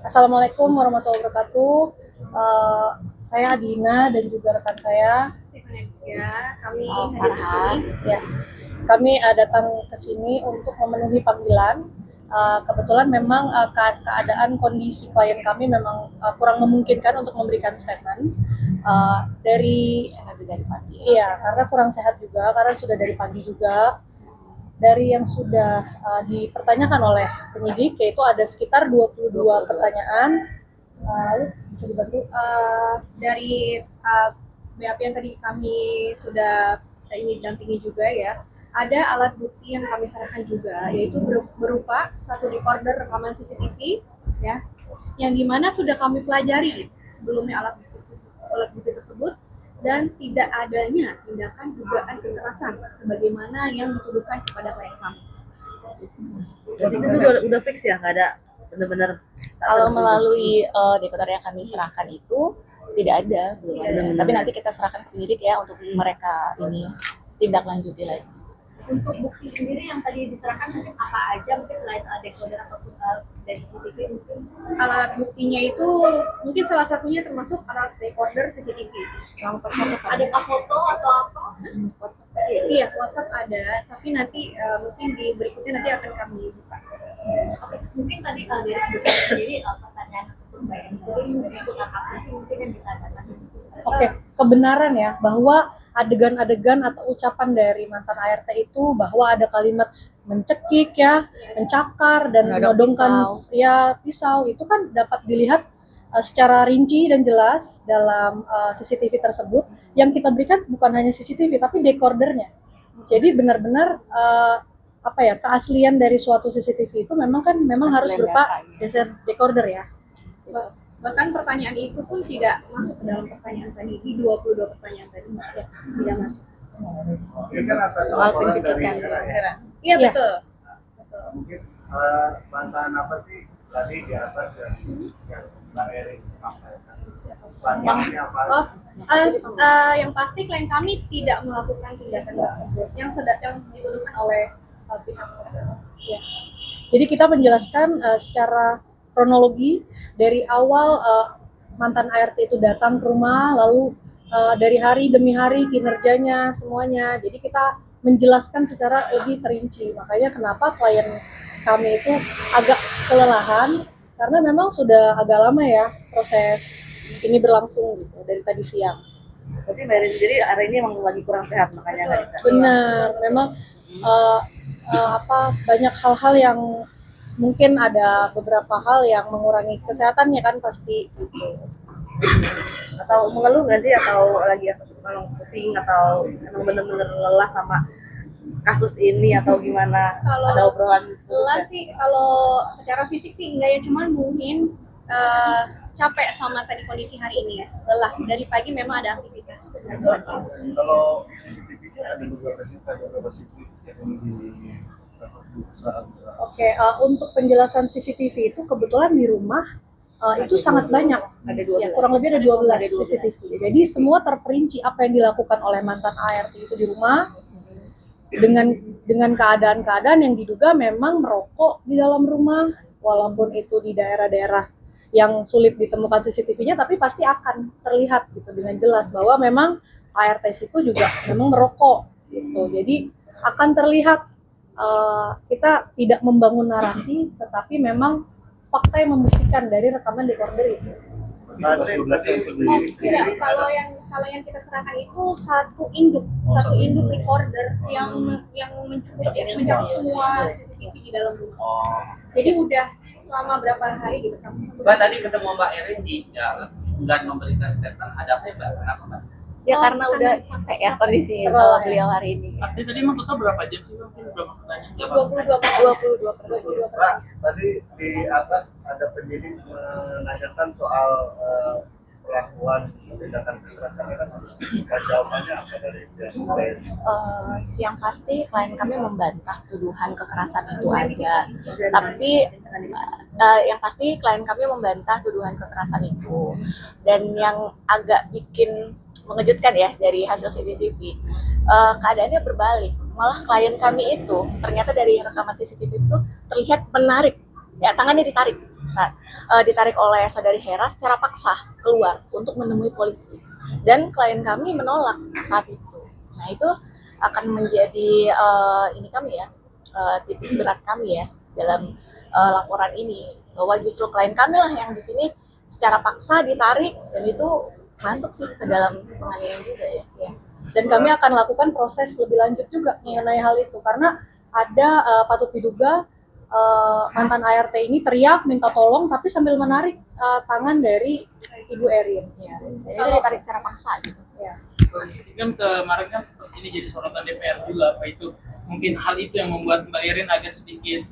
Assalamualaikum warahmatullahi wabarakatuh. Saya Adina dan juga rekan saya Stephania, kami Farhan. Ya, kami datang ke sini untuk memenuhi panggilan. Kebetulan memang keadaan kondisi klien kami memang kurang memungkinkan untuk memberikan statement dari pagi. Iya, karena kurang sehat juga, karena sudah dari pagi juga. Dari yang sudah dipertanyakan oleh penyidik, yaitu ada sekitar 22 pertanyaan. Lalu bisa dibantu? Dari BAP yang tadi kami sudah ini dampingi juga ya, ada alat bukti yang kami serahkan juga, yaitu berupa satu recorder rekaman CCTV ya, yang dimana sudah kami pelajari sebelumnya alat bukti tersebut, dan tidak adanya tindakan dugaan kekerasan sebagaimana yang dituduhkan kepada klien kami. Jadi itu udah fix ya, nggak ada benar-benar. Kalau melalui dekoder yang kami serahkan itu tidak ada, belum ada. Tapi nanti kita serahkan ke penyidik ya untuk mereka ini tindak lanjuti lagi. Untuk bukti sendiri yang tadi diserahkan mungkin apa aja, mungkin selain decoder ataupun dari CCTV, mungkin alat buktinya itu mungkin salah satunya termasuk alat decoder CCTV. Ada foto atau apa? WhatsApp Iya, WhatsApp ada, tapi nanti mungkin di berikutnya nanti akan kami buka. Oke, mungkin tadi dari sebesar sendiri pertanyaan untuk Mbak Angel mungkin seputar apa sih mungkin yang ditanyakan? Oke, kebenaran ya bahwa adegan-adegan atau ucapan dari mantan ART itu bahwa ada kalimat mencekik ya, mencakar dan menodongkan pisau itu kan dapat dilihat secara rinci dan jelas dalam CCTV tersebut. Yang kita berikan bukan hanya CCTV tapi decordernya. Jadi benar-benar keaslian dari suatu CCTV itu memang harus berupa decoder ya. Bahkan pertanyaan itu pun tidak masuk ke dalam pertanyaan tadi, di 22 pertanyaan tadi ya, tidak masuk. Ini kan atas soal laporan pencekikan. dari Iya betul. mungkin bantahan apa sih tadi di atas yang Mbak Eri sampaikan? Bantahannya apa? Yang pasti klien kami tidak melakukan tindakan tersebut yang dituduhkan oleh pihak sekolah. Ya. Jadi kita menjelaskan secara kronologi dari awal mantan ART itu datang ke rumah, lalu dari hari demi hari kinerjanya semuanya. Jadi kita menjelaskan secara lebih terinci. Makanya kenapa klien kami itu agak kelelahan karena memang sudah agak lama ya proses ini berlangsung gitu dari tadi siang. Berarti Mbak Eri sendiri hari ini emang lagi kurang sehat makanya nggak bisa. Benar, memang banyak hal-hal yang mungkin ada beberapa hal yang mengurangi kesehatannya kan pasti gitu. Atau mengeluh nggak sih, atau lagi memang pusing, atau emang bener-bener lelah sama kasus ini atau gimana? Kalau ada obrolan lelah sih, kalau secara fisik sih enggak ya, cuman mungkin capek sama tadi kondisi hari ini ya, lelah. Dari pagi memang ada aktivitas. Kalau CCTV-nya ada beberapa CCTV yang di saat Oke, untuk penjelasan CCTV itu kebetulan di rumah itu sangat banyak. Ada 12. Ya, kurang lebih ada 12 CCTV. Jadi semua terperinci apa yang dilakukan oleh mantan ART itu di rumah dengan keadaan-keadaan yang diduga memang merokok di dalam rumah, walaupun itu di daerah-daerah yang sulit ditemukan CCTV-nya, tapi pasti akan terlihat gitu dengan jelas bahwa memang ART itu juga memang merokok gitu. Jadi akan terlihat. Kita tidak membangun narasi, tetapi memang fakta yang membuktikan dari rekaman decoder itu. Tidak, kalau yang kita serahkan itu satu induk recorder yang mencakup semua CCTV di dalam rumah. Jadi udah selama berapa hari gitu sampai. Mbak tadi ketemu Mbak Erin di jalan, nggak memberikan statement, ada apa ya Mbak? Kenapa Mbak? Ya karena udah capek ya kondisi beliau hari ini. Artinya tadi emang total berapa jam sih mungkin berapa pertanyaan? 22 Mbak, tadi di atas ada penyidik menanyakan soal perlakuan tindakan kekerasan kan, jawabannya apa dari pihak lain? Yang pasti klien kami membantah tuduhan kekerasan itu ada, tapi yang pasti klien kami membantah tuduhan kekerasan itu. Dan yang agak bikin mengejutkan ya dari hasil CCTV, keadaannya berbalik. Malah klien kami itu ternyata dari rekaman CCTV itu terlihat menarik, ya tangannya ditarik. ditarik oleh saudari Hera secara paksa keluar untuk menemui polisi, dan klien kami menolak saat itu. Nah itu akan menjadi ini kami ya, titik berat kami ya dalam laporan ini, bahwa justru klien kami lah yang di sini secara paksa ditarik, dan itu masuk sih ke dalam penganiayaan juga ya. Dan kami akan lakukan proses lebih lanjut juga mengenai hal itu, karena ada patut diduga mantan ART ini teriak minta tolong tapi sambil menarik tangan dari Ibu Erin. Ya. Jadi itu ditarik secara paksa gitu. Ya. Kan kemarin kan seperti ini jadi sorotan DPR juga, apa itu mungkin hal itu yang membuat Mbak Erin agak sedikit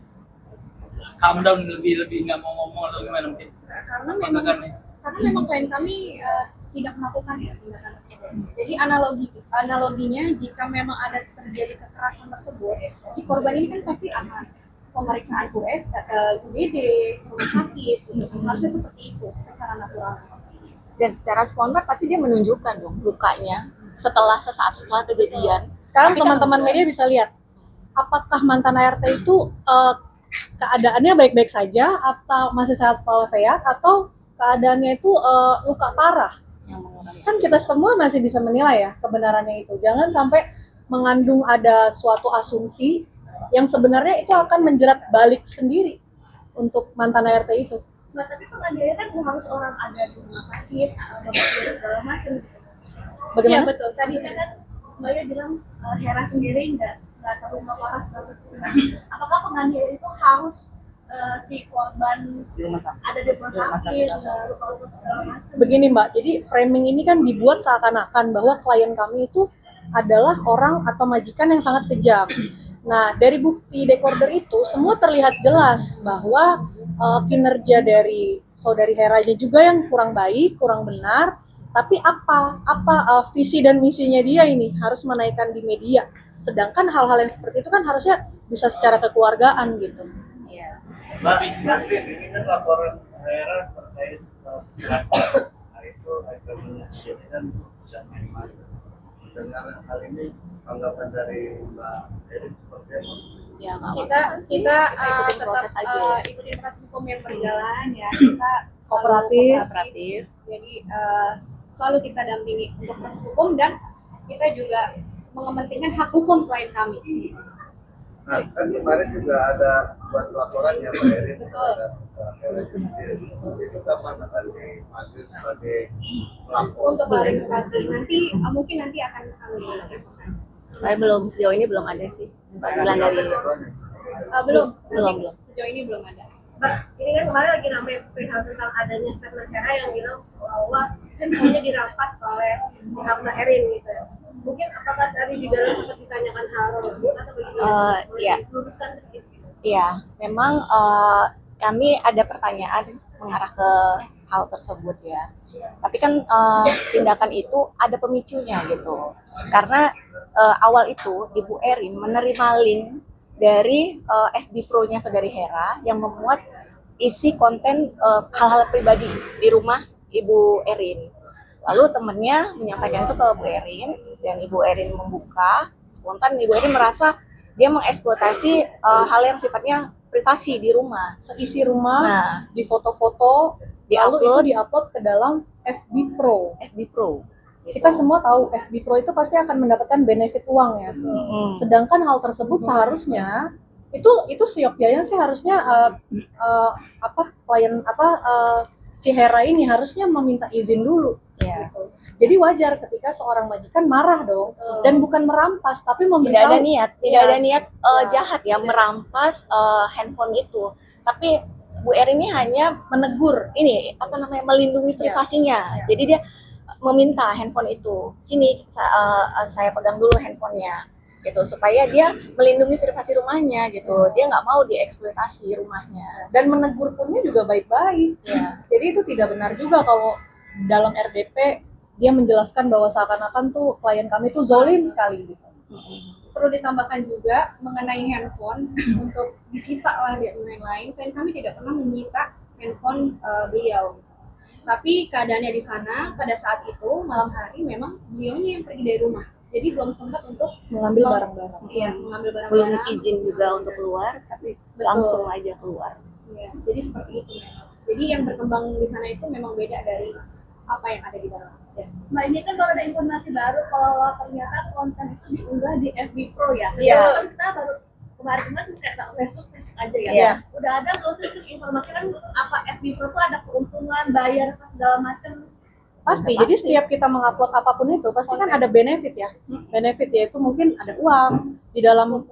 calm down, lebih nggak mau ngomong atau gimana mungkin? Karena memang klien kami tidak melakukan ya tindakan tersebut. Jadi analoginya jika memang ada terjadi kekerasan tersebut, si korban ini kan pasti akan pemeriksaan US ke UGD, rumah sakit, harusnya seperti itu secara natural. Dan secara spontan pasti dia menunjukkan dong lukanya sesaat setelah kejadian. Sekarang Tapi kan teman-teman media bisa lihat apakah mantan ART itu keadaannya baik-baik saja atau masih sehat walafiat, atau keadaannya itu luka parah. Kan kita semua masih bisa menilai ya kebenarannya itu. Jangan sampai mengandung ada suatu asumsi yang sebenarnya itu akan menjerat balik sendiri untuk mantan ART itu. Mbak, tapi penganiayaan kan harus orang ada di rumah sakit, dokter segala macam. Bagaimana? Iya betul. Tadi Kan Mbak bilang Hera sendiri nggak tahu nggak parah. Apakah penganiayaan itu harus si korban Di rumah sakit. ada di rumah sakit, luka-luka segala macam? Begini Mbak, jadi framing ini kan dibuat seakan-akan bahwa klien kami itu adalah orang atau majikan yang sangat kejam. Nah, dari bukti dekorder itu semua terlihat jelas bahwa kinerja dari saudari Heranya juga yang kurang baik, kurang benar. Tapi apa visi dan misinya dia ini harus menaikkan di media. Sedangkan hal-hal yang seperti itu kan harusnya bisa secara kekeluargaan gitu. Iya. Mbak, nanti ini kan laporan daerah terkait kekerasan. Nah itu akan ini kan sudah memang dengan hal ini tanggapan dari Mbak Erin seperti apa? Ya, nggak kita Ikutin tetap proses aja ya. ikutin proses hukum yang berjalan ya. Kita selalu Kooperatif. Jadi selalu kita dampingi untuk proses hukum, dan kita juga mengepentingkan hak hukum klien kami. Nah, kan kemarin juga ada buat laporan ya Mbak Erin. Betul. Itu kapan akan dipanggil sebagai pelapor? Untuk klarifikasi mungkin nanti akan kami lakukan. Belum, sejauh ini belum ada sih panggilan dari Belum, Belum. sejauh ini belum ada. Mbak, ini kan kemarin lagi ramai perihal tentang adanya statement Hera yang bilang bahwa handphonenya dirampas oleh pihak Mbak Erin gitu ya. Mungkin apakah tadi di dalam sempat ditanyakan hal tersebut atau bagaimana? Iya. Luruskan sedikit. Iya, memang kami ada pertanyaan mengarah ke hal tersebut ya. Tapi kan tindakan itu ada pemicunya gitu. Karena awal itu Ibu Erin menerima link dari FB Pro-nya saudari Hera yang memuat isi konten hal-hal pribadi di rumah Ibu Erin. Lalu temennya menyampaikan itu ke Ibu Erin, dan Ibu Erin membuka, spontan Ibu Erin merasa dia mengeksploitasi hal yang sifatnya privasi di rumah. Seisi rumah, Nah, di foto-foto, lalu itu Di-upload. diupload ke dalam FB Pro. FB Pro. Gitu. Kita semua tahu FB Pro itu pasti akan mendapatkan benefit uang ya. Sedangkan hal tersebut seharusnya itu seyogyanya sih harusnya si Hera ini harusnya meminta izin dulu. Ya. Gitu. Jadi wajar ketika seorang majikan marah dong, dan bukan merampas tapi Tidak ada memberitahu. niat, Iya. jahat ya merampas handphone itu. Tapi Bu Erin ini hanya menegur, melindungi privasinya. Jadi dia meminta handphone itu, sini saya pegang dulu handphonenya, gitu, supaya dia melindungi privasi rumahnya, gitu. Dia nggak mau dieksploitasi rumahnya. Dan menegur punnya juga baik-baik. Ya. Jadi itu tidak benar juga kalau dalam RDP dia menjelaskan bahwa seakan-akan tuh klien kami tuh zolim sekali gitu. Perlu ditambahkan juga mengenai handphone untuk disita lah dan lain-lain. Klien kami tidak pernah menyita handphone beliau. Tapi keadaannya di sana pada saat itu malam hari memang beliaunya yang pergi dari rumah. Jadi belum sempat untuk Mengambil barang-barang. Iya, mengambil Belum barang-barang. izin juga untuk keluar, tapi Betul. langsung aja keluar. Iya, jadi seperti itu memang. Jadi yang berkembang di sana itu memang beda dari apa yang ada di dalam. Mbak, ini kan baru ada informasi baru kalau ternyata konten itu diunggah di FB Pro ya. Iya. Kan kita baru kemarin kayak tak Facebook aja ya. Iya. Udah ada belum sih informasi kan apa FB Pro tuh ada keuntungan, bayar apa segala macam. Pasti. Jadi setiap kita mengupload apapun itu pasti kan ada benefit ya. Benefit yaitu mungkin ada uang di dalam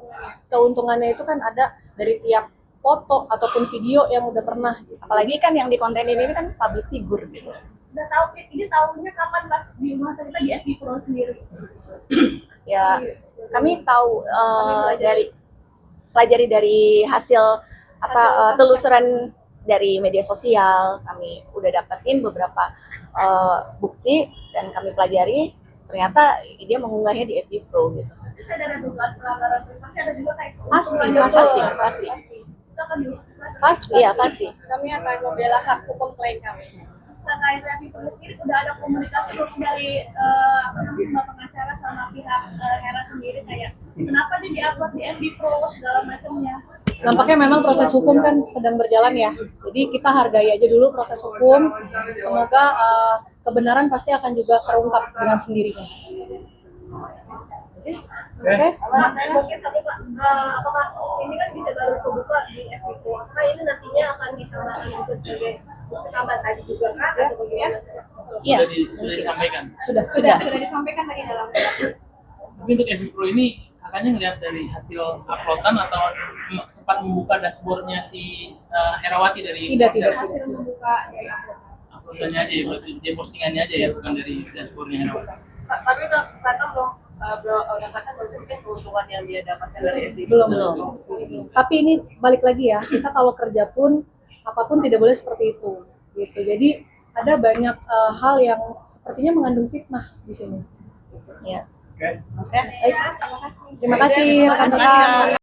keuntungannya itu kan ada dari tiap foto ataupun video yang udah pernah. Apalagi kan yang di konten ini kan public figure gitu. Udah tahu ini tahunya kapan pas di rumah kita di FB Pro sendiri. Ya, kami tahu dari pelajari dari hasil telusuran dari media sosial. Kami udah dapetin beberapa bukti dan kami pelajari, ternyata dia mengunggahnya di FB Pro gitu. Terus ada dugaan pelanggaran privasi, ada juga kayak Pasti, keuntungan. pasti. Itu akan dilakukan. Pasti. Iya pasti. Kami akan membela hak hukum klien kami. Terkait FB Pro sendiri udah ada komunikasi terus dari mbak pengacara sama pihak Hera sendiri kayak kenapa dia diupload di FB Pro segala macamnya. Nampaknya memang proses hukum kan sedang berjalan ya. Jadi kita hargai aja dulu proses hukum. Semoga kebenaran pasti akan juga terungkap dengan sendirinya. Oke. Mungkin satu Pak, apakah ini kan bisa baru kebuka di FB Pro? Apakah ini nantinya akan ditambahkan juga sebagai tambah tadi juga kan? Atau bagaimana? Iya. Sudah disampaikan. Sudah. Sudah disampaikan tadi dalam Tapi untuk FB Pro ini kakaknya ngelihat dari hasil uploadan atau sempat membuka dashboardnya si Herawati dari Tidak, konser? tidak. hasil membuka dari upload. Uploadannya aja ya, berarti dia postingannya aja ya, bukan dari dashboardnya Herawati. Tapi udah kata udah kata mungkin keuntungan yang dia dapatkan dari FB. Belum. Tapi ini balik lagi ya, kita kalau kerja pun apapun tidak boleh seperti itu. Gitu. Jadi ada banyak hal yang sepertinya mengandung fitnah di sini. Ya. Baik. Terima kasih rekan-rekan.